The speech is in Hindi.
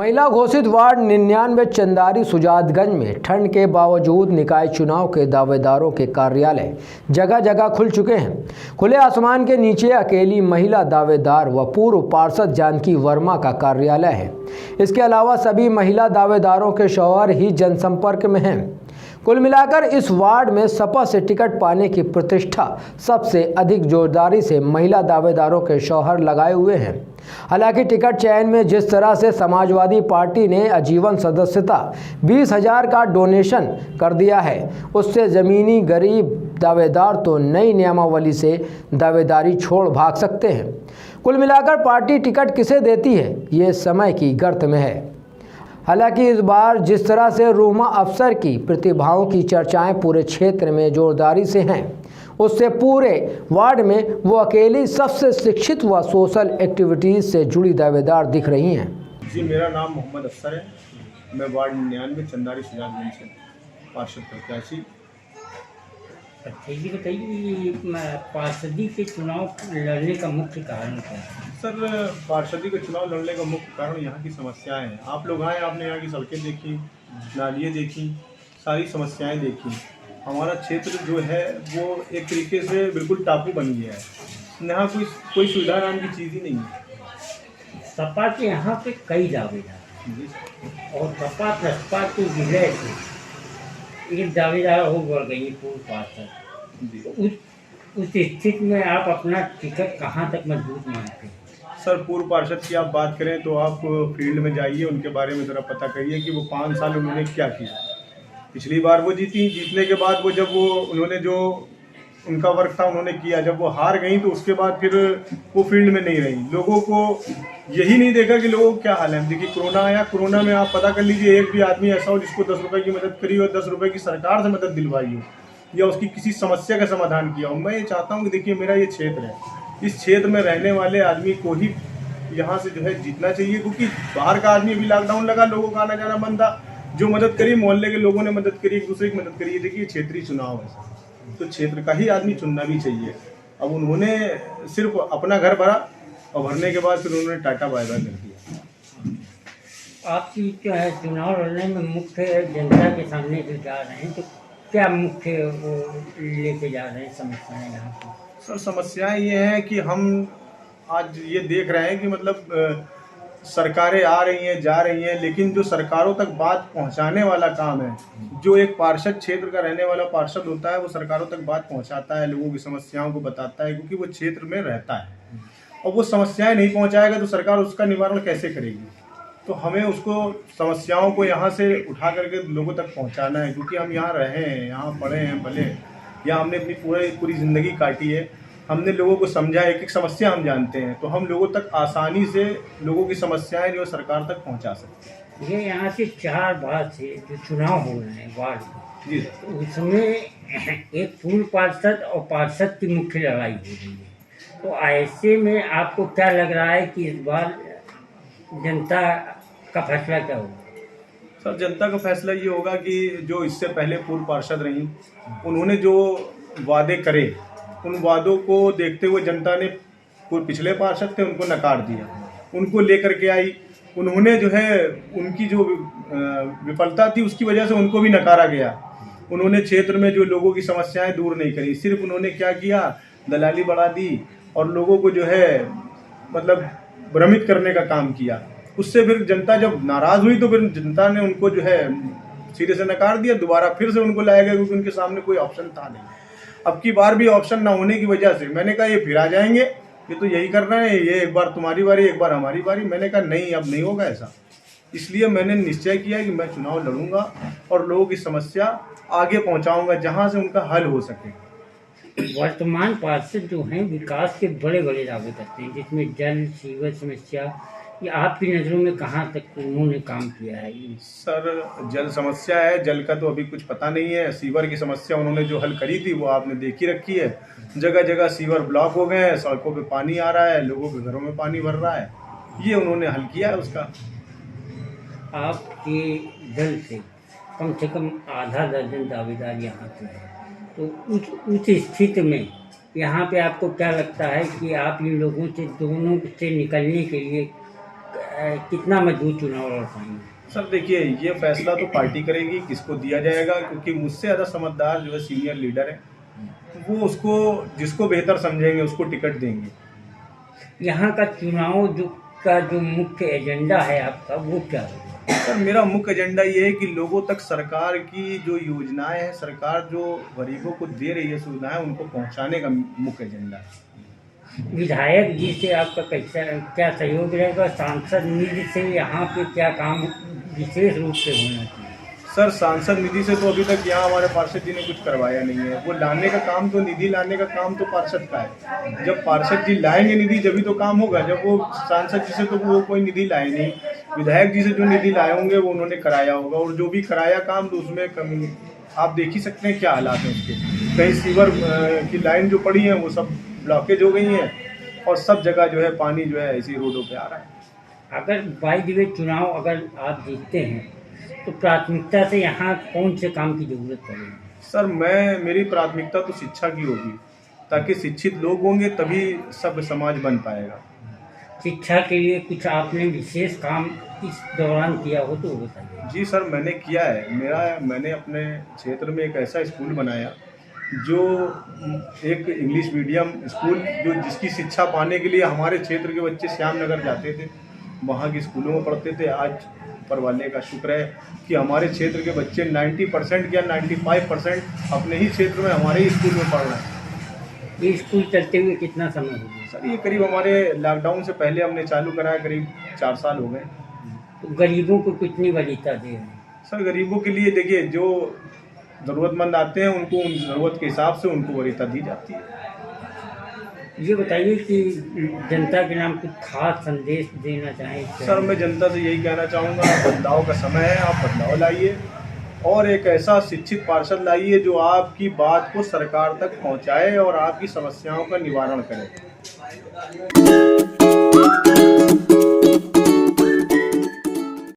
महिला घोषित वार्ड 99 चंदारी सुजातगंज में ठंड के बावजूद निकाय चुनाव के दावेदारों के कार्यालय जगह जगह खुल चुके हैं। खुले आसमान के नीचे अकेली महिला दावेदार व पूर्व पार्षद जानकी वर्मा का कार्यालय है। इसके अलावा सभी महिला दावेदारों के शौहर ही जनसंपर्क में हैं। कुल मिलाकर इस वार्ड में सपा से टिकट पाने की प्रतिष्ठा सबसे अधिक जोरदारी से महिला दावेदारों के शौहर लगाए हुए हैं। हालांकि टिकट चयन में जिस तरह से समाजवादी पार्टी ने आजीवन सदस्यता 20,000 का डोनेशन कर दिया है, उससे ज़मीनी गरीब दावेदार तो नई नियमावली से दावेदारी छोड़ भाग सकते हैं। कुल मिलाकर पार्टी टिकट किसे देती है, ये समय की गर्त में है। हालांकि इस बार जिस तरह से रूमा अफसर की प्रतिभाओं की चर्चाएं पूरे क्षेत्र में जोरदारी से हैं, उससे पूरे वार्ड में वो अकेली सबसे शिक्षित व सोशल एक्टिविटीज़ से जुड़ी दावेदार दिख रही हैं। जी, मेरा नाम मोहम्मद अफसर है। मैं वार्ड 99 चंदारी सुजातगंज से पार्षद प्रत्याशी। अच्छा, ये बताइए, पार्षदी के चुनाव लड़ने का मुख्य कारण क्या है? सर, पार्षदी के चुनाव लड़ने का मुख्य कारण यहाँ की समस्याएं हैं। आप लोग आए, आपने यहाँ की सड़कें देखी, नालियाँ देखी, सारी समस्याएं देखी। हमारा क्षेत्र जो है वो एक तरीके से बिल्कुल टापू बन गया है। यहाँ कोई सुविधा नाम की चीज़ ही नहीं है। सपा के यहाँ पे कई दावेदार और सपा बसपा के विलय से एक दावेदार हो बढ़ गई पूर्व पार्षद। उस स्थिति में आप अपना टिकट कहाँ तक मजबूत मानते हैं? सर, पूर्व पार्षद की आप बात करें तो आप फील्ड में जाइए, उनके बारे में ज़रा पता करिए कि वो 5 साल उन्होंने क्या किया। पिछली बार वो जीतने के बाद उन्होंने जो उनका वर्क था उन्होंने किया। जब वो हार गई तो उसके बाद फिर वो फील्ड में नहीं रही। लोगों को यही नहीं देखा कि लोगों को क्या हाल है। देखिए, कोरोना आया, कोरोना में आप पता कर लीजिए, एक भी आदमी ऐसा हो जिसको 10 रुपये की मदद करी हो, 10 रुपये की सरकार से मदद दिलवाई हो या उसकी किसी समस्या का समाधान किया हो। मैं ये चाहता हूँ कि देखिए, मेरा ये क्षेत्र है, इस क्षेत्र में रहने वाले आदमी को ही यहाँ से जो है जीतना चाहिए, क्योंकि बाहर का आदमी, अभी लॉकडाउन लगा, लोगों का आना जाना बंद था। जो मदद करी, मोहल्ले के लोगों ने मदद करी, एक दूसरे की मदद करी। देखिए, क्षेत्रीय चुनाव है तो क्षेत्र का ही आदमी चुनना भी चाहिए। अब उन्होंने सिर्फ अपना घर भरा और भरने के बाद फिर उन्होंने टाटा बाय बाय कर दिया। आपकी क्या है, चुनाव लड़ने में मुख्य जनता के सामने जो जा रहे हैं, तो क्या मुख्य वो लेके जा रहे हैं समस्याएं यहाँ पर? सर, समस्याएं ये हैं कि हम आज ये देख रहे हैं कि मतलब सरकारें आ रही हैं, जा रही हैं, लेकिन जो सरकारों तक बात पहुंचाने वाला काम है, जो एक पार्षद क्षेत्र का रहने वाला पार्षद होता है, वो सरकारों तक बात पहुंचाता है, लोगों की समस्याओं को बताता है, क्योंकि वो क्षेत्र में रहता है। और वो समस्याएं नहीं पहुंचाएगा तो सरकार उसका निवारण कैसे करेगी? तो हमें उसको समस्याओं को यहाँ से उठा करके लोगों तक पहुँचाना है, क्योंकि हम यहाँ रहे हैं, यहाँ पढ़े हैं, भले यहाँ हमने अपनी पूरी ज़िंदगी काटी है। हमने लोगों को समझा, एक एक समस्या हम जानते हैं, तो हम लोगों तक आसानी से लोगों की समस्याएं जो सरकार तक पहुंचा सकते हैं। ये यहाँ से 4 बार से जो चुनाव हो रहे हैं वार्ड में, जी, तो उसमें एक पूर्व पार्षद और पार्षद की मुख्य लड़ाई हो रही है। तो ऐसे में आपको क्या लग रहा है कि इस बार जनता का फैसला क्या होगा? सर, जनता का फैसला ये होगा कि जो इससे पहले पूर्व पार्षद रहीं, उन्होंने जो वादे करे, उन वादों को देखते हुए जनता ने पिछले पार्षद थे उनको नकार दिया, उनको लेकर के आई। उन्होंने जो है उनकी जो विफलता थी उसकी वजह से उनको भी नकारा गया। उन्होंने क्षेत्र में जो लोगों की समस्याएं दूर नहीं करी, सिर्फ उन्होंने क्या किया, दलाली बढ़ा दी और लोगों को जो है मतलब भ्रमित करने का काम किया। उससे फिर जनता जब नाराज़ हुई तो फिर जनता ने उनको जो है सिरे से नकार दिया। दोबारा फिर से उनको लाया गया, क्योंकि उनके सामने कोई ऑप्शन था नहीं। अब की बार भी ऑप्शन ना होने की वजह से मैंने कहा ये फिर आ जाएंगे, ये तो यही कर रहे हैं, ये एक बार तुम्हारी बारी, एक बार हमारी बारी। मैंने कहा नहीं, अब नहीं होगा ऐसा। इसलिए मैंने निश्चय किया कि मैं चुनाव लड़ूंगा और लोगों की समस्या आगे पहुंचाऊंगा, जहां से उनका हल हो सके। वर्तमान पार्षद जो हैं विकास के बड़े बड़े दावे करते हैं, जिसमें जल सीवर समस्या, ये आपकी नज़रों में कहाँ तक उन्होंने काम किया है? सर, जल समस्या है, जल का तो अभी कुछ पता नहीं है। सीवर की समस्या उन्होंने जो हल करी थी वो आपने देखी रखी है। जगह जगह सीवर ब्लॉक हो गए हैं, सड़कों पे पानी आ रहा है, लोगों के घरों में पानी भर रहा है। ये उन्होंने हल किया है उसका। आपके दल से कम आधा दर्जन दावेदार यहाँ पे हैं, तो उस स्थिति में यहाँ पे आपको क्या लगता है कि आप इन लोगों से, दोनों से निकलने के लिए कितना मजबूत चुनाव लड़ पाएंगे? सर देखिए, ये फैसला तो पार्टी करेगी किसको दिया जाएगा, क्योंकि मुझसे ज़्यादा समझदार जो है सीनियर लीडर है, वो उसको जिसको बेहतर समझेंगे उसको टिकट देंगे। यहाँ का चुनाव जो मुख्य एजेंडा है आपका वो क्या है? सर मेरा मुख्य एजेंडा ये है कि लोगों तक सरकार की जो योजनाएं हैं, सरकार जो गरीबों को दे रही है सुविधाएं, उनको पहुंचाने का मुख्य एजेंडा है। विधायक जी से आपका कैसा क्या सहयोग रहेगा? सांसद निधि से यहाँ पे क्या काम विशेष रूप से होना चाहिए? सर सांसद निधि से तो अभी तक यहाँ हमारे पार्षद जी ने कुछ करवाया नहीं है। वो लाने का काम तो, निधि लाने का काम तो पार्षद का है। जब पार्षद जी लाएंगे निधि जब तो काम होगा। जब वो सांसद जी से तो वो कोई निधि लाए नहीं, विधायक जी से जो निधि लाए होंगे वो उन्होंने कराया होगा। और जो भी कराया काम तो उसमें कमी आप देख ही सकते हैं क्या हालात हैं उसके। कहीं सीवर की लाइन जो पड़ी है वो सब ब्लॉकेज हो गई हैं और सब जगह जो है पानी जो है ऐसी रोडों पे आ रहा है। अगर बाई द वे चुनाव अगर आप जीतते हैं तो प्राथमिकता से यहाँ कौन से काम की जरूरत पड़ेगी? सर मेरी प्राथमिकता तो शिक्षा की होगी, ताकि शिक्षित लोग होंगे तभी सब समाज बन पाएगा। शिक्षा के लिए कुछ आपने विशेष काम इस दौरान किया हो तो बताइए। जी सर मैंने किया है। मैंने अपने क्षेत्र में एक ऐसा स्कूल बनाया जो एक इंग्लिश मीडियम स्कूल, जो जिसकी शिक्षा पाने के लिए हमारे क्षेत्र के बच्चे श्यामनगर जाते थे, वहाँ के स्कूलों में पढ़ते थे। आज ऊपर वाले का शुक्र है कि हमारे क्षेत्र के बच्चे 90% या 95% अपने ही क्षेत्र में हमारे ही स्कूल में पढ़ रहे हैं। ये स्कूल चलते हुए कितना समय हो गया? सर ये करीब हमारे लॉकडाउन से पहले हमने चालू कराया, करीब 4 साल हो गए। तो गरीबों को कितनी वरीयता दे रहे हैं? सर गरीबों के लिए देखिए, जो ज़रूरतमंद आते हैं उनको उन ज़रूरत के हिसाब से उनको वरीयता दी जाती है। ये बताइए कि जनता के नाम कुछ खास संदेश देना चाहें? सर मैं जनता से यही कहना चाहूँगा, बदलाव का समय है, आप बदलाव लाइए और एक ऐसा शिक्षित पार्षद लाइए जो आपकी बात को सरकार तक पहुँचाए और आपकी समस्याओं का निवारण करे।